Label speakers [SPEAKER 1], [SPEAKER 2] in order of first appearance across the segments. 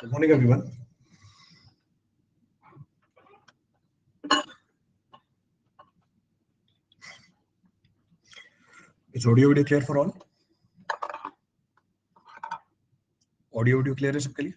[SPEAKER 1] Good morning, everyone. Is audio video clear for all? Audio video clear है सबके लिए?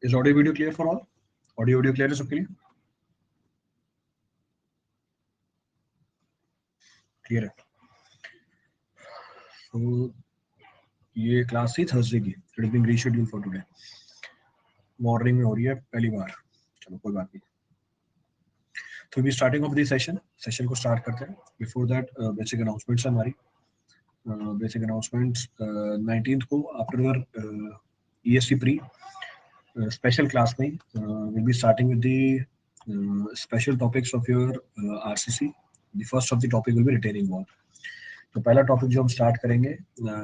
[SPEAKER 1] Is audio video clear for all? Audio video clear है सबके लिए? Clear है. So ये क्लास थी थर्सडे की. It is being rescheduled for today. Morning में हो रही है पहली बार. चलो कोई बात नहीं. तो we starting of the session को स्टार्ट करते हैं. Before that basic announcements है हमारी. Basic announcements 19th को after your ESC pre special class में we'll be starting with the special topics of your RCC. The first of the topic will be retaining wall. तो पहला topic जो हम start करेंगे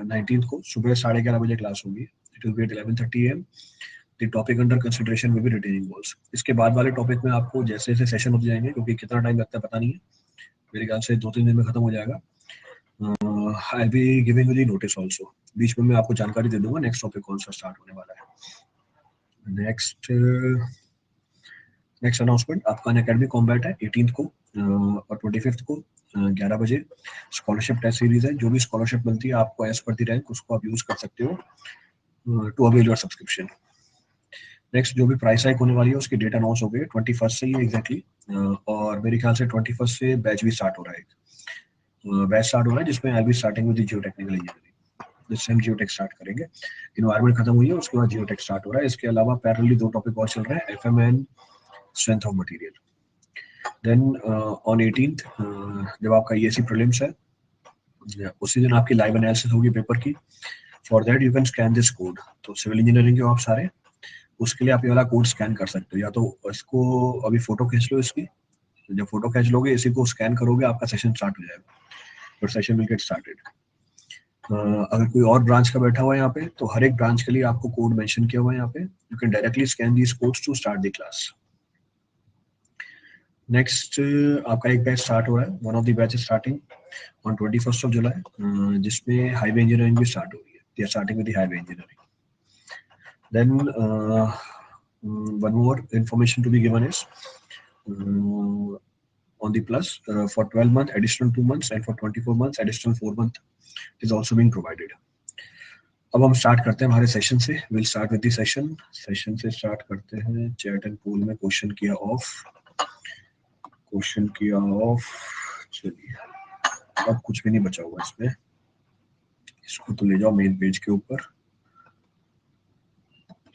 [SPEAKER 1] 19th को सुबह 11:30 बजे क्लास होगी. It will be at 11:30 AM. The topic under consideration will be retaining walls. इसके बाद वाले टॉपिक में आपको जैसे जैसे सेशन होते जाएंगे, क्योंकि कितना टाइम लगता है पता नहीं है, मेरे ख्याल से 2-3 दिन में खत्म हो जाएगा. I will be giving you the notice also. बीच में मैं आपको जानकारी दे दूंगा नेक्स्ट टॉपिक कौन सा स्टार्ट होने वाला है. नेक्स्ट अनाउंसमेंट आपका अनअकैडमी कॉम्बैट है 18th को और 25th को 11 बजे. स्कॉलरशिप टेस्ट सीरीज है. जो भी स्कॉलरशिप मिलती है आपको एज पर द रैंक उसको आप यूज कर सकते हो to avail your subscription. Next जो भी प्राइस हाइक होने वाली है उसकी डेट अनाउंस हो गई 21st से ही एग्जैक्टली. और मेरे ख्याल से 21st से बैच भी स्टार्ट हो रहा है. बैच स्टार्ट हो रहा है जिसमें I be starting with geo technical engineering. जिससे हम जियोटेक स्टार्ट करेंगे. इन्वायरमेंट खत्म हुई है, उसके बाद जियोटेक स्टार्ट हो रहा है. इसके अलावा पैरेलली 2 टॉपिक और चल रहे हैं, FM and strength of material. Then on 18th जब आपका ईएससी प्रीलिम्स है उसी दिन आपकी लाइव एनालिसिस होगी पेपर की. For that you can scan this code. तो सिविल इंजीनियरिंग के हो आप सारे, उसके लिए आप ये वाला कोड स्कैन कर सकते हो. या तो इसको अभी फोटो खींच लो इसकी. जब फोटो खींच लोगे इसी को स्कैन करोगे आपका सेशन स्टार्ट हो जाएगा. Your session will get started. अगर कोई और ब्रांच का बैठा हुआ है यहाँ पे तो हर एक ब्रांच के लिए आपको कोड मेंशन किया हुआ है यहाँ पे. You can directly scan these codes to start the class. Next आपका एक बैच स्टार्ट हो रहा है. One of the batch starting on 21st of July, जिसमें हाईवे इंजीनियरिंग भी स्टार्ट हो रही है. They are starting with the highway engineering. Then one more information to be given is on the plus for 12 month additional 2 months and for 24 months additional 4 month is also being provided. अब हम start करते हैं हमारे session से. Will start with the session. Session से start करते हैं. Chat and pole में क्वेश्चन किया ऑफ. चलिए अब कुछ भी नहीं बचा हुआ इसमें. इसको तो ले जाओ मेन पेज के ऊपर.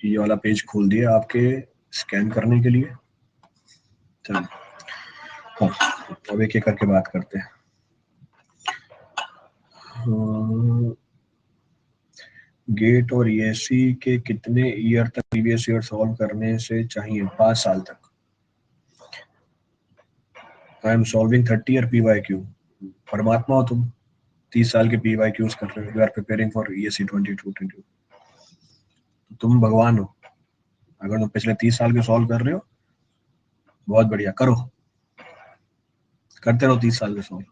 [SPEAKER 1] ये वाला पेज खोल दिया आपके स्कैन करने के लिए. चलिए अब एक एक करके बात करते हैं. गेट और ईएससी के कितने ईयर तक प्रीवियस ईयर सॉल्व करने से चाहिए? 5 साल तक. I am solving 30 year PYQ. परमात्मा हो तुम, 30 साल के पीवाईक्यूज कर रहे हो. You are preparing for ESE 2222. तुम भगवान हो अगर तुम पिछले 30 साल के सॉल्व कर रहे हो. बहुत बढ़िया, करो, करते रहो 30 साल के solve.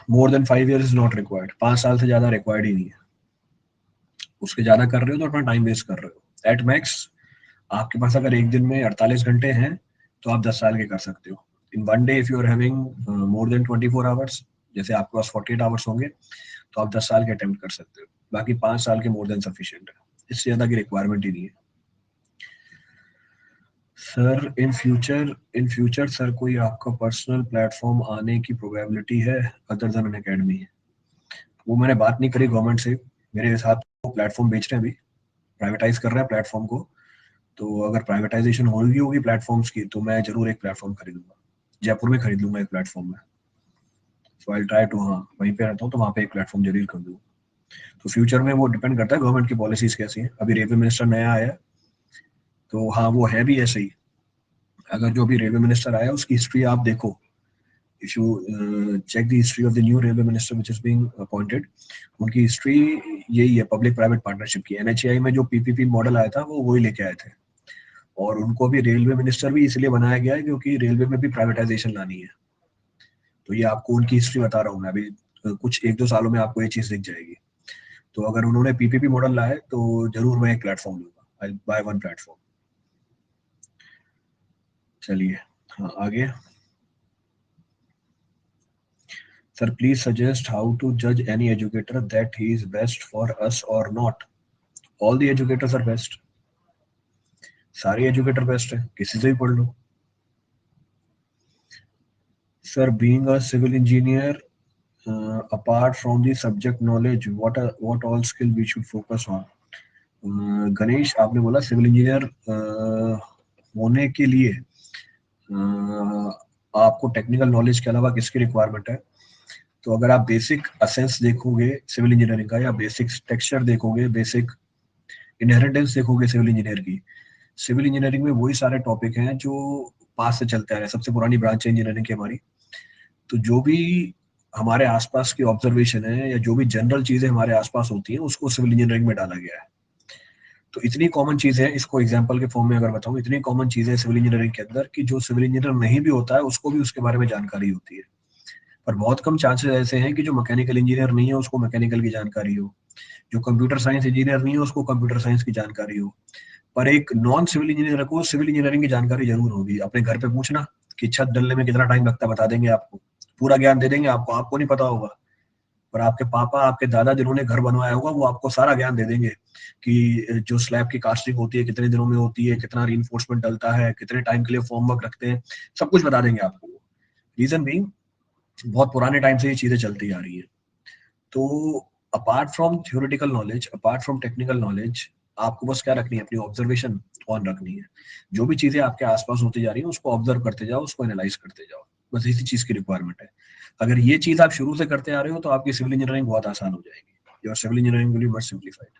[SPEAKER 1] More than 5 years is not required. 5 साल से ज्यादा रिक्वायर्ड ही नहीं है. उसके ज्यादा कर रहे हो तो अपना टाइम वेस्ट कर रहे हो. एट मैक्स आपके पास अगर एक दिन में 48 घंटे हैं तो आप 10 साल के कर सकते हो. In one day if you are having more than 24 hours, जैसे आपके पास 48 hours होंगे तो आप 10 साल के अटेम्प्ट कर सकते हो. बाकी 5 साल के मोर देन सफिशिएंट है. इससे ज्यादा की रिक्वायरमेंट ही नहीं है. सर इन फ्यूचर सर कोई आपका पर्सनल प्लेटफॉर्म आने की प्रोबेबिलिटी है अदर देन एन अकेडमी? वो मैंने बात नहीं करी गवर्नमेंट से. मेरे साथ वो प्लेटफॉर्म बेच रहे हैं, अभी प्राइवेटाइज कर रहे हैं प्लेटफॉर्म को. तो अगर प्राइवेटाइजेशन होगी प्लेटफॉर्म्स की तो मैं जरूर एक प्लेटफॉर्म खरीदूंगा. जयपुर में खरीद लूंगा एक प्लेटफॉर्म में। सो आई ट्राई टू, हाँ वहीं पे रहता हूँ तो वहाँ पे एक प्लेटफॉर्म जरूर कर दूँ। तो फ्यूचर में वो डिपेंड करता है गवर्नमेंट की पॉलिसीज कैसी हैं। अभी रेलवे मिनिस्टर नया आया है, तो हाँ वो है भी ऐसे ही। अगर जो भी रेलवे मिनिस्टर आया उसकी हिस्ट्री आप देखो, if you check the history of the new railway minister which is being appointed, उनकी हिस्ट्री यही है पब्लिक प्राइवेट पार्टनरशिप की। एनएचएआई में जो पीपीपी मॉडल आया था वो वही लेके आए थे, और उनको भी रेलवे मिनिस्टर भी इसलिए बनाया गया है क्योंकि रेलवे में भी प्राइवेटाइजेशन लानी है। तो ये आपको उनकी हिस्ट्री बता रहा हूँ मैं अभी, कुछ एक दो सालों में आपको ये चीज दिख जाएगी। तो अगर उन्होंने पीपीपी मॉडल लाया है तो जरूर मैं एक प्लेटफॉर्म लूंगा, आई बाय वन प्लेटफॉर्म। चलिए, हाँ आगे। Sir please suggest how to जज any educator that he is best for us और not. All the educators are best, सारे एजुकेटर बेस्ट है, किसी से भी पढ़ लो। Sir being a civil engineer, apart from the subject knowledge, what all skill we should focus on? Ganesh, आपने बोला सिविल इंजीनियर होने के लिए आपको टेक्निकल नॉलेज के अलावा किसकी रिक्वायरमेंट है? तो अगर आप बेसिक असेंस देखोगे सिविल इंजीनियरिंग का, या बेसिक टेक्सचर देखोगे, बेसिक इनहेरिटेंस देखोगे सिविल इंजीनियर की, सिविल इंजीनियरिंग में वही सारे टॉपिक हैं जो पास से चलते आ रहे हैं। सबसे पुरानी ब्रांच है इंजीनियरिंग की हमारी। तो जो भी हमारे आसपास की ऑब्जर्वेशन है या जो भी जनरल चीजें हमारे आसपास होती हैं उसको सिविल इंजीनियरिंग में डाला गया है। तो इतनी कॉमन चीजें, इसको एग्जांपल के फॉर्म में अगर बताऊं, इतनी कॉमन चीजें सिविल इंजीनियरिंग के अंदर कि जो सिविल इंजीनियर नहीं भी होता है उसको भी उसके बारे में जानकारी होती है। पर बहुत कम चांसेस ऐसे हैं कि जो मैकेनिकल इंजीनियर नहीं है उसको मैकेनिकल की जानकारी हो, जो कंप्यूटर साइंस इंजीनियर नहीं है उसको कंप्यूटर साइंस की जानकारी हो। पर एक नॉन सिविल इंजीनियर को सिविल इंजीनियरिंग की जानकारी जरूर होगी। अपने घर पे पूछना कि छत डलने में कितना टाइम लगता है, बता देंगे आपको, पूरा ज्ञान दे देंगे आपको। आपको नहीं पता होगा, पर आपके पापा, आपके दादा जिन्होंने घर बनवाया होगा वो आपको सारा ज्ञान दे देंगे कि जो स्लैब की कास्टिंग होती है कितने दिनों में होती है, कितना रीइंफोर्समेंट डलता है, कितने टाइम के लिए फॉर्मवर्क रखते हैं, सब कुछ बता देंगे आपको। रीजन बीइंग, बहुत पुराने टाइम से ये चीजें चलती आ रही है। तो apart from theoretical knowledge, apart from technical knowledge, आपको बस क्या रखनी है, अपनी ऑब्जर्वेशन ऑन रखनी है। जो भी चीजें आपके आसपास होती जा रही है उसको ऑब्जर्व करते जाओ, उसको एनालाइज करते जाओ। बस इसी चीज की रिक्वायरमेंट है। अगर ये चीज आप शुरू से करते आ रहे हो तो आपकी सिविल इंजीनियरिंग बहुत आसान हो जाएगी। Your civil engineering will be much simplified.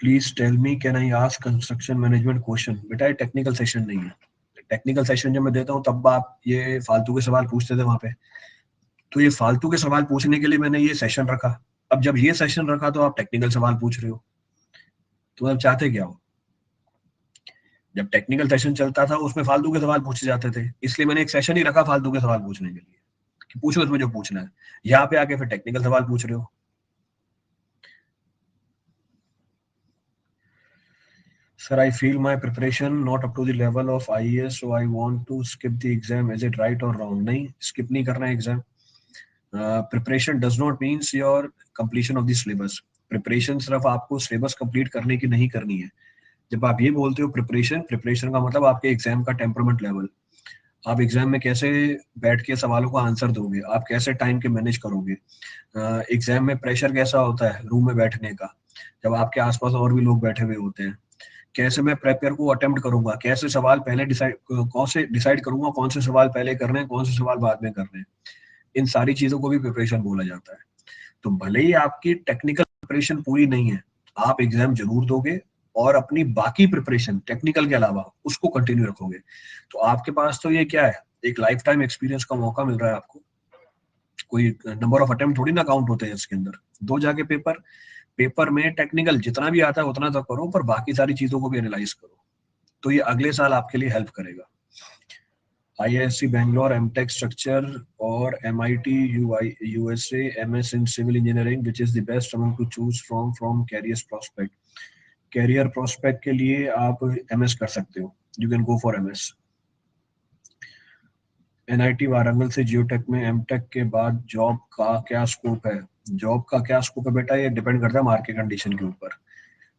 [SPEAKER 1] Please tell me, can I ask construction management question? बेटा ये टेक्निकल सेशन नहीं है। टेक्निकल सेशन जब मैं देता हूँ तब आप ये फालतू के सवाल पूछते थे वहां पे। तो ये फालतू के सवाल पूछने के लिए मैंने ये सेशन रखा। अब जब ये सेशन रखा तो आप टेक्निकल सवाल पूछ रहे हो, तो आप चाहते क्या हो? जब टेक्निकल सेशन चलता था उसमें फालतू के सवाल पूछे जाते थे, इसलिए मैंने एक सेशन ही रखा फालतू के सवाल पूछने के लिए कि पूछो इसमें जो पूछना है। यहाँ पे आके फिर टेक्निकल सवाल पूछ रहे हो। Sir I feel my preparation not up to the level of IAS, so I want to skip the exam, is it right और रॉन्ग? नहीं, स्किप नहीं करना है exam. Preparation does not means your completion of the syllabus. Preparation सिर्फ आपको syllabus complete करने की नहीं करनी है। जब आप ये बोलते हो प्रिपरेशन, प्रिपरेशन का मतलब आपके एग्जाम का टेम्परमेंट लेवल। आप एग्जाम में कैसे बैठ के सवालों का आंसर दोगे, आप कैसे टाइम के मैनेज करोगे, एग्जाम में प्रेशर कैसा होता है रूम में बैठने का जब आपके आसपास और भी लोग बैठे हुए होते हैं, कैसे मैं प्रेपेयर को अटेम्प्ट करूंगा, कैसे सवाल पहले डिसाइड, कौन से डिसाइड करूंगा कौन से सवाल पहले करने हैं, कौन से सवाल बाद में करने हैं। इन सारी चीजों को भी प्रिपरेशन बोला जाता है। तो भले ही आपकी टेक्निकल प्रिपरेशन पूरी नहीं है, आप एग्जाम जरूर दोगे और अपनी बाकी प्रिपरेशन टेक्निकल के अलावा उसको कंटिन्यू रखोगे। तो आपके पास तो ये क्या है, एक लाइफ टाइम एक्सपीरियंस का मौका मिल रहा है आपको। कोई नंबर ऑफ अटेम्प्ट थोड़ी ना काउंट होते हैं इसके अंदर। दो जाके पेपर, पेपर में टेक्निकल जितना भी आता है उतना तो करो, पर बाकी सारी चीजों को भी एनालाइज करो। तो ये अगले साल आपके लिए हेल्प करेगा। IISc Bangalore MTech structure और MIT USA MS in civil engineering, which is the best among to choose from career prospect? Career prospect के लिए आप MS कर सकते हो, you can go for MS। NIT Warangal से जियोटेक में एमटेक के बाद जॉब का क्या स्कोप है? जॉब का क्या स्कोप है बेटा, ये डिपेंड करता है मार्केट कंडीशन के ऊपर।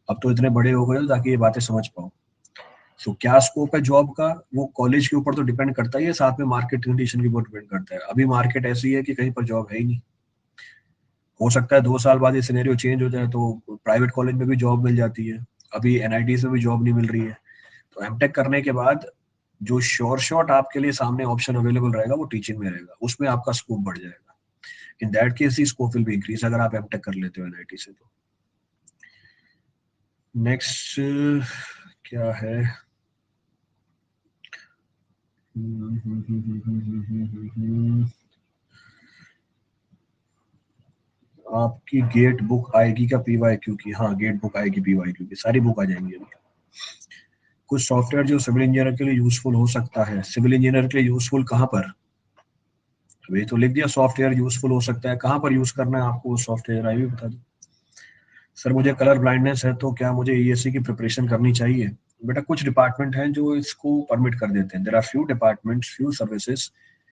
[SPEAKER 1] अब तो इतने बड़े हो गए हो ताकि ये बातें समझ पाओ। सो क्या स्कोप है जॉब का, वो कॉलेज के ऊपर तो डिपेंड करता ही है, साथ में मार्केट कंडीशन के ऊपर डिपेंड करता है। अभी मार्केट ऐसी है कि कहीं पर जॉब है ही नहीं। हो सकता है 2 साल बाद ये सिनेरियो चेंज हो जाए तो प्राइवेट कॉलेज में भी जॉब मिल जाती है। अभी NIT में भी जॉब नहीं मिल रही है। तो एमटेक करने के बाद जो शॉर्ट आपके लिए सामने ऑप्शन अवेलेबल रहेगा वो टीचिंग में रहेगा, उसमें आपका स्कोप बढ़ जाएगा। In that case the scope will be increase अगर आप एमटेक कर लेते हो एनआईटी से। तो नेक्स्ट क्या है, आपकी गेट बुक आएगी क्या पीवाईक्यू की? हाँ, गेट बुक आएगी पीवाईक्यू की, सारी बुक आ जाएंगी अभी। कुछ सॉफ्टवेयर जो सिविल इंजीनियर के लिए यूजफुल हो सकता है। सिविल इंजीनियर के लिए यूजफुल कहाँ पर? अभी तो लिख दिया सॉफ्टवेयर यूजफुल हो सकता है, कहाँ पर यूज करना है आपको वो सॉफ्टवेयर आई भी बता दो। सर मुझे कलर ब्लाइंडनेस है तो क्या मुझे ईएससी की प्रिपरेशन करनी चाहिए? बेटा कुछ डिपार्टमेंट हैं जो इसको परमिट कर देते हैं। There are few departments, few services